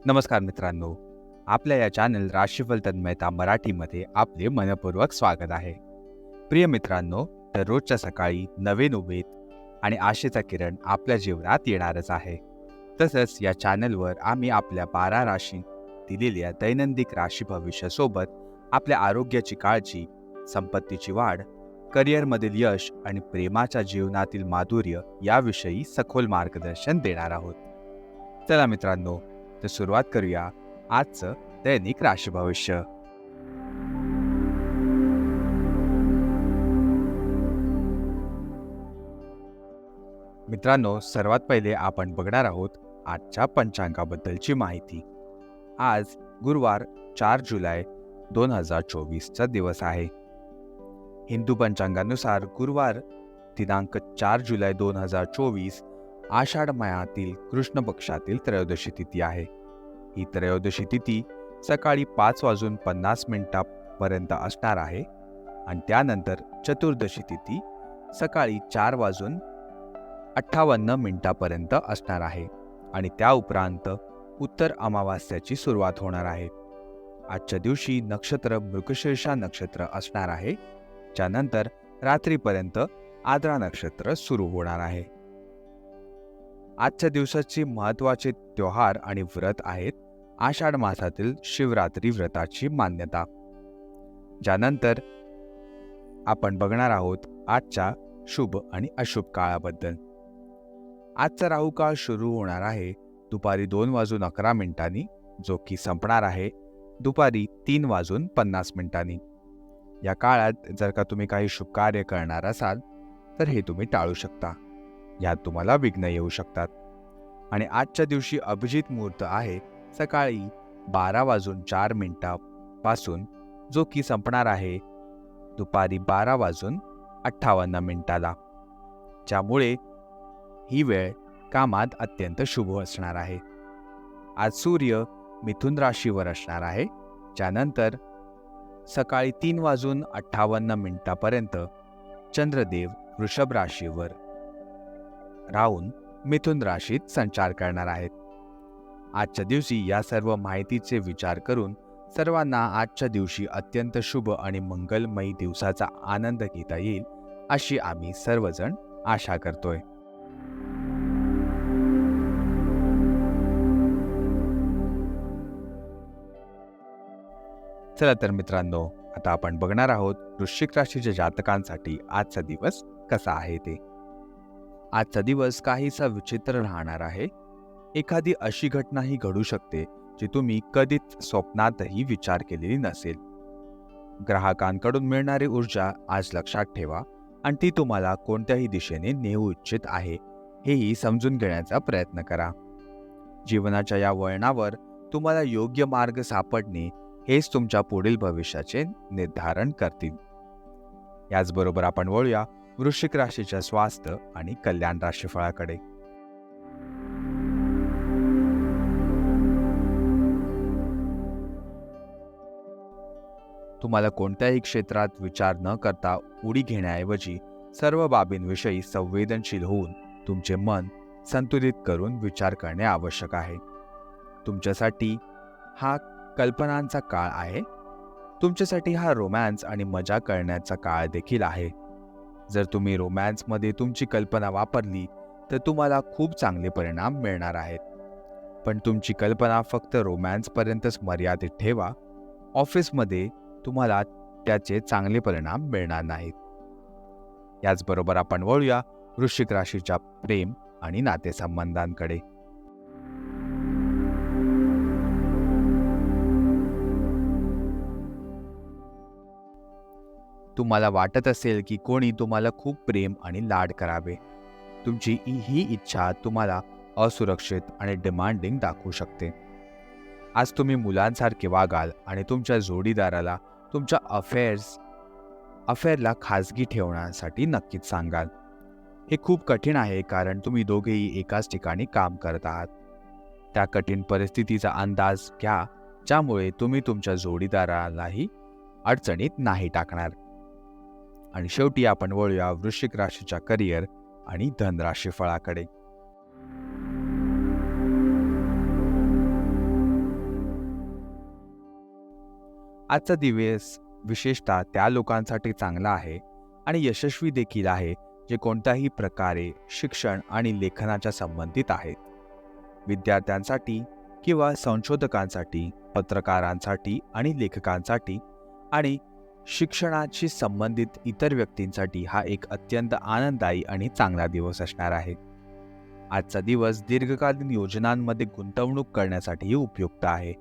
नमस्कार मित्रांनो, आपल्या या चॅनल राशीफल तन्मयता मराठीमध्ये आपले मनपूर्वक स्वागत आहे. प्रिय मित्रांनो, दररोजच्या सकाळी नवीन उमेद आणि आशेचा किरण आपल्या जीवनात येणारच आहे. तसंच या चॅनलवर आम्ही आपल्या 12 राशी दिलेल्या दैनंदिन राशी भविष्यासोबत आपल्या आरोग्याची काळजी, संपत्तीची वाढ, करिअरमधील यश आणि प्रेमाच्या जीवनातील माधुर्य याविषयी सखोल मार्गदर्शन देणार आहोत. चला मित्रांनो, तर सुरुवात करूया आजचं दैनिक राशी भविष्य. मित्रांनो, सर्वात पहिले आपण बघणार आहोत आजच्या पंचांगाबद्दलची माहिती. आज गुरुवार 4 जुलै 2024चा दिवस आहे. हिंदू पंचांगानुसार गुरुवार दिनांक 4 जुलै 2024 आषाढ महिन्यातील कृष्ण पक्षातील त्रयोदशी तिथी आहे. ही त्रयोदशी तिथी सकाळी 5:50 पर्यंत असणार आहे आणि त्यानंतर चतुर्दशी तिथी सकाळी 4:58 पर्यंत असणार आहे आणि त्या उपरांत उत्तर अमावास्याची सुरुवात होणार आहे. आजच्या दिवशी नक्षत्र मृगशीर्षा नक्षत्र असणार आहे, ज्यानंतर रात्रीपर्यंत आद्रा नक्षत्र सुरू होणार आहे. आजच्या दिवसाचे महत्त्वाचे त्योहार आणि व्रत आहेत आषाढ मासातील शिवरात्री व्रताची मान्यता. ज्यानंतर आपण बघणार आहोत आजच्या शुभ आणि अशुभ काळाबद्दल. आजचा राहू काळ सुरू होणार आहे दुपारी 2:11, जो की संपणार आहे दुपारी 3:50. या काळात जर का तुम्ही काही शुभ कार्य करणार असाल तर हे तुम्ही टाळू शकता. यात तुम्हाला विघ्न येऊ शकतात. आणि आजच्या दिवशी अभिजित मुहूर्त आहे सकाळी 12:04 पासून, जो की संपणार आहे दुपारी 12:58. ज्यामुळे ही वेळ कामात अत्यंत शुभ असणार आहे. आज सूर्य मिथुन राशीवर असणार आहे, ज्यानंतर सकाळी 3:58 पर्यंत चंद्रदेव वृषभ राशीवर राहून मिथुन राशीत संचार करणार आहेत. आजच्या दिवशी या सर्व माहितीचे विचार करून सर्वांना आजच्या दिवशी अत्यंत शुभ आणि मंगलमयी दिवसाचा आनंद घेता येईल अशी आम्ही सर्वजण आशा करतोय. चला तर मित्रांनो, आता आपण बघणार आहोत वृश्चिक राशीच्या जातकांसाठी आजचा दिवस कसा आहे ते. आजचा दिवस काहीसा विचित्र राहणार आहे. एखादी अशी घटनाही घडू शकते जी तुम्ही कधीच स्वप्नातही विचार केलेली नसेल. ग्राहकांकडून मिळणारी ऊर्जा आज लक्षात ठेवा आणि ती तुम्हाला कोणत्याही दिशेने नेऊ इच्छित आहे हेही समजून घेण्याचा प्रयत्न करा. जीवनाच्या या वळणावर तुम्हाला योग्य मार्ग सापडणे हेच तुमच्या पुढील भविष्याचे निर्धारण करतील. याचबरोबर आपण वळूया वृश्चिक राशीच्या स्वास्थ्य आणि कल्याण राशीफळाकडे. तुम्हाला कोणत्याही क्षेत्रात विचार न करता उडी घेण्याऐवजी सर्व बाबींविषयी संवेदनशील होऊन तुमचे मन संतुलित करून विचार करणे आवश्यक आहे. तुमच्यासाठी हा कल्पनांचा काळ आहे. तुमच्यासाठी हा रोमॅन्स आणि मजा करण्याचा काळ देखील आहे. जर तुम्ही रोमॅन्समध्ये तुमची कल्पना वापरली तर तुम्हाला खूप चांगले परिणाम मिळणार आहेत. पण तुमची कल्पना फक्त रोमॅन्सपर्यंतच मर्यादित ठेवा. ऑफिसमध्ये तुम्हाला त्याचे चांगले परिणाम मिळणार नाहीत. याचबरोबर आपण वळूया वृश्चिक राशीच्या प्रेम आणि नातेसंबंधांकडे. तुम्हाला वाटत असेल की कोणी तुम्हाला खूप प्रेम आणि लाड करावे. तुमची ही इच्छा तुम्हाला असुरक्षित आणि डिमांडिंग दाखवू शकते. आज तुम्ही मुलांसारखे वागाल आणि तुमच्या जोडीदाराला तुमच्या अफेअरला खाजगी ठेवण्यासाठी नक्कीच सांगाल. हे खूप कठीण आहे कारण तुम्ही दोघेही एकाच ठिकाणी काम करत आहात. त्या कठीण परिस्थितीचा अंदाज घ्या, ज्यामुळे तुम्ही तुमच्या जोडीदारालाही अडचणीत नाही टाकणार. आणि शेवटी आपण वळूया वृश्चिक राशीच्या करिअर आणि धनराशी फळाकडे. आजचा दिवस विशेषतः त्या लोकांसाठी चांगला आहे आणि यशस्वी देखील आहे जे कोणत्याही प्रकारे शिक्षण आणि लेखनाच्या संबंधित आहेत. विद्यार्थ्यांसाठी किंवा संशोधकांसाठी, पत्रकारांसाठी आणि लेखकांसाठी आणि शिक्षणाशी संबंधित इतर व्यक्तींसाठी हा एक अत्यंत आनंददायी आणि चांगला दिवस असणार आहे. आजचा दिवस दीर्घकालीन योजनांमध्ये गुंतवणूक करण्यासाठीही उपयुक्त आहे.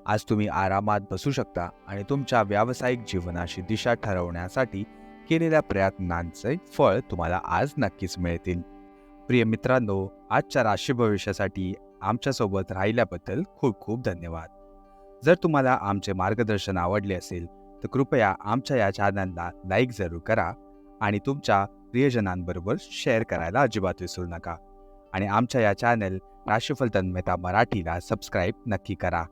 आज तुम्ही आरामात बसू शकता आणि तुमच्या व्यावसायिक जीवनाची दिशा ठरवण्यासाठी केलेल्या प्रयत्नांचे फळ तुम्हाला आज नक्कीच मिळतील. प्रिय मित्रांनो, आजच्या राशी भविष्यासाठी आमच्यासोबत राहिल्याबद्दल खूप खूप धन्यवाद. जर तुम्हाला आमचे मार्गदर्शन आवडले असेल तर कृपया आमच्या या चॅनलला लाईक जरूर करा आणि तुमच्या प्रियजनांबरोबर शेअर करायला अजिबात विसरू नका. आणि आमच्या या चॅनल राशीफल तन्मयता मराठीला सबस्क्राईब नक्की करा.